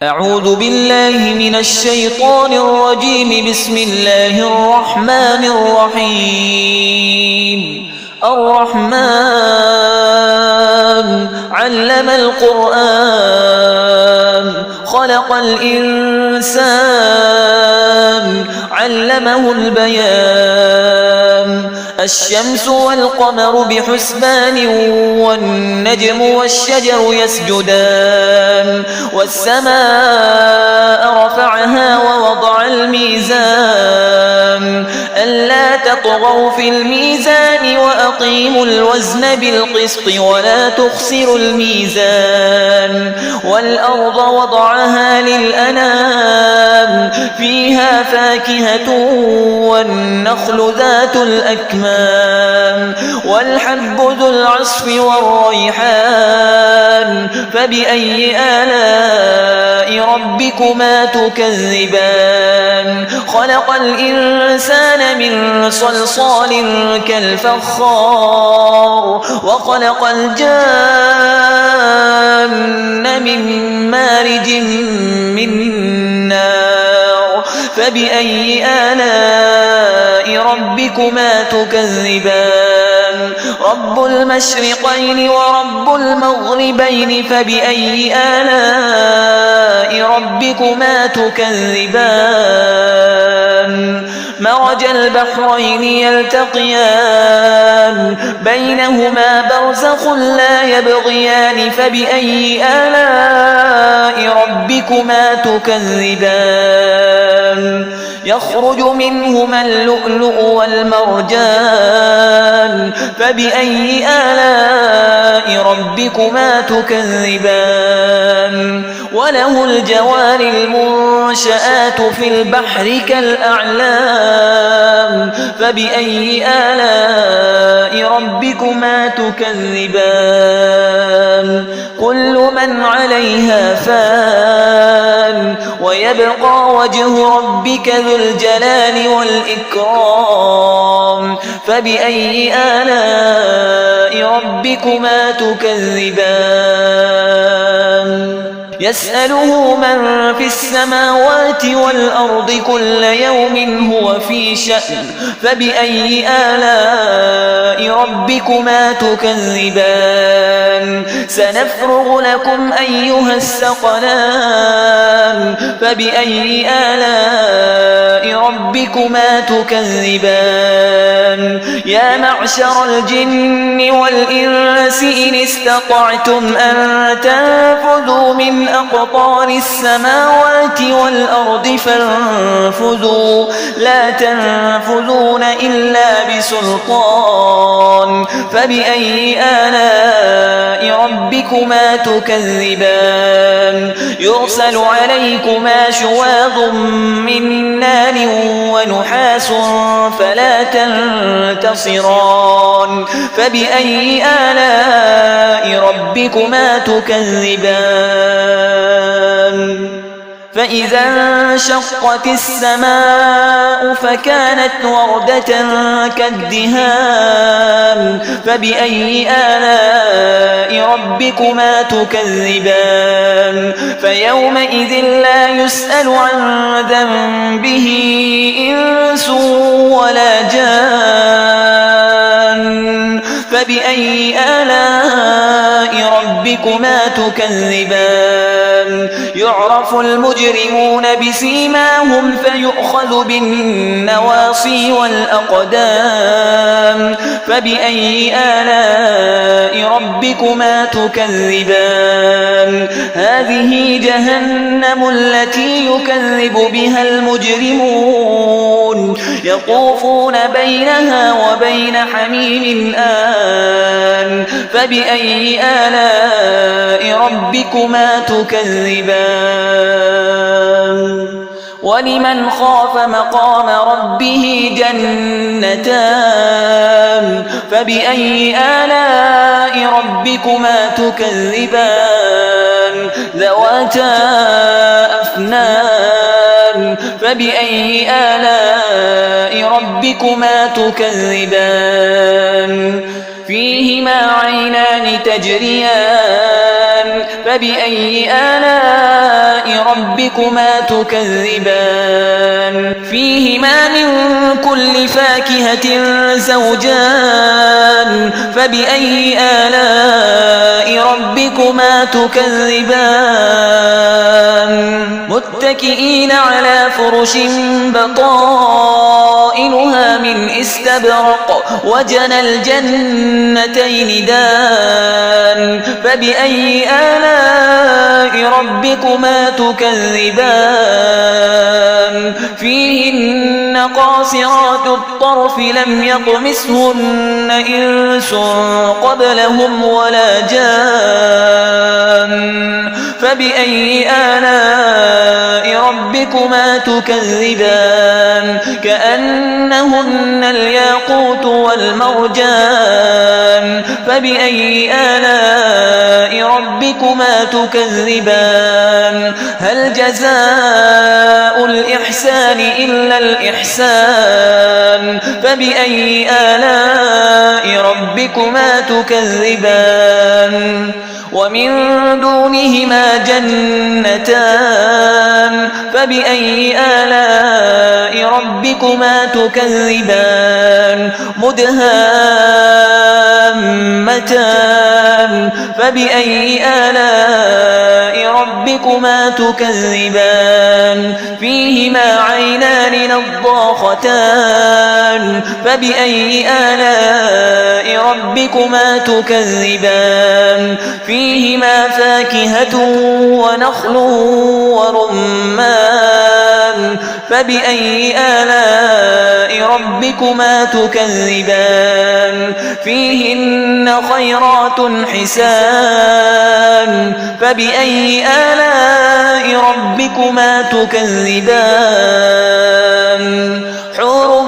أعوذ بالله من الشيطان الرجيم. بسم الله الرحمن الرحيم. الرحمن علم القرآن خلق الإنسان علمه البيان. الشمس والقمر بحسبان والنجم والشجر يسجدان. والسماء رفعها ووضع الميزان ألا تطغوا في الميزان وأقيموا الوزن بالقسط ولا تخسروا الميزان. والأرض وضعها للأنام فيها فاكهة والنخل ذات الأكمام والحب ذو العصف والريحان. فبأي آلاء ربكما تكذبان؟ خلق الإنسان من صلصال كالفخار وخلق الجان من مارج من نار. فبأي آلاء ربكما تكذبان؟ رب المشرقين ورب المغربين. فبأي آلاء ربكما تكذبان؟ مرج البحرين يلتقيان بينهما برزخ لا يبغيان. فبأي آلاء ربكما تكذبان؟ يخرج منهما اللؤلؤ والمرجان. فبأي آلاء ربكما تكذبان؟ وله الجوار المنشآت في البحر كالأعلام. فبأي آلاء ربكما تكذبان؟ كل من عليها فان ويبقى وجه ربك ذو الجلال والإكرام. فبأي آلاء ربكما تكذبان؟ يسأله من في السماوات والأرض كل يوم هو في شأن. فبأي آلاء ربكما تكذبان؟ سنفرغ لكم أيها الثقلان. فبأي آلاء ربكما تكذبان؟ يا معشر الجن والإنس إن استطعتم أن تنفذوا من أقطار السماوات والأرض فانفذوا لا تنفذون إلا بسلطان. فبأي آلاء ربكما تكذبان؟ يرسل عليكما شواظ من نار ونحاس فلا تنتصران. فبأي آلاء ربكما تكذبان؟ فإذا انشقت السماء فكانت وردة كالدهان. فبأي آلاء ربكما تكذبان؟ فيومئذ لا يسأل عن ذنبه إنس ولا جان. فبأي آلاء ربكما تكذبان؟ يعرف المجرمون بسيماهم فيؤخذ بالنواصي والأقدام. فبأي آلاء ربكما تكذبان؟ هذه جهنم التي يكذب بها المجرمون يطوفون بينها وبين حميم آن. فبأي آلاء ربكما تكذبان؟ ولمن خاف مقام ربه جنتان. فبأي آلاء ربكما تكذبان؟ ذواتا أفنان. فبأي آلاء ربكما تكذبان؟ فيهما عينان تجريان. فبأي آلاء ربكما تكذبان فيهما من كل فاكهة زوجان فبأي آلاء ربكما تكذبان متكئين على فرش بطائنها من استبرق وجنى الجنتين دان فبأي آلاء ربكما تكذبان فيهن قاصرات الطرف لم يطمثهن إنس قبلهم ولا جان فبأي آلاء ربكما تكذبان كأنهن الياقوت والمرجان فبأي آلاء ربكما تكذبان هل جزاء الإحسان إلا الإحسان فبأي آلاء ربكما تكذبان ومن دونهما جنتان فبأي آلاء ربكما تكذبان مدهامتان فبأي آلاء ربكما تكذبان فيهما عينان نضاختان فبأي آلاء ربكما تكذبان فيهما فاكهة ونخل ورمان فبأي آلاء ربكما تكذبان فيهن خيرات حسان فبأي آلاء ربكما تكذبان حور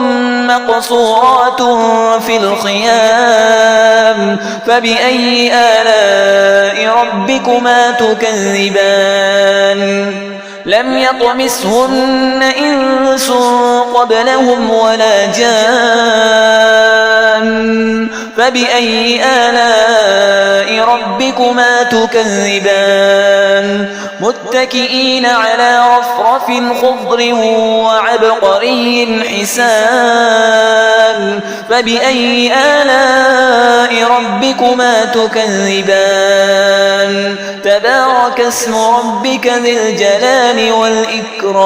مقصورات في الخيام فبأي آلاء ربكما تكذبان لم يطمثهن إنس قبلهم ولا جان فبأي آلاء ربكما تكذبان متكئين على رفرف خضر وعبقري حسان فبأي آلاء ربكما تكذبان تبارك اسم ربك ذي الجلال والإكرام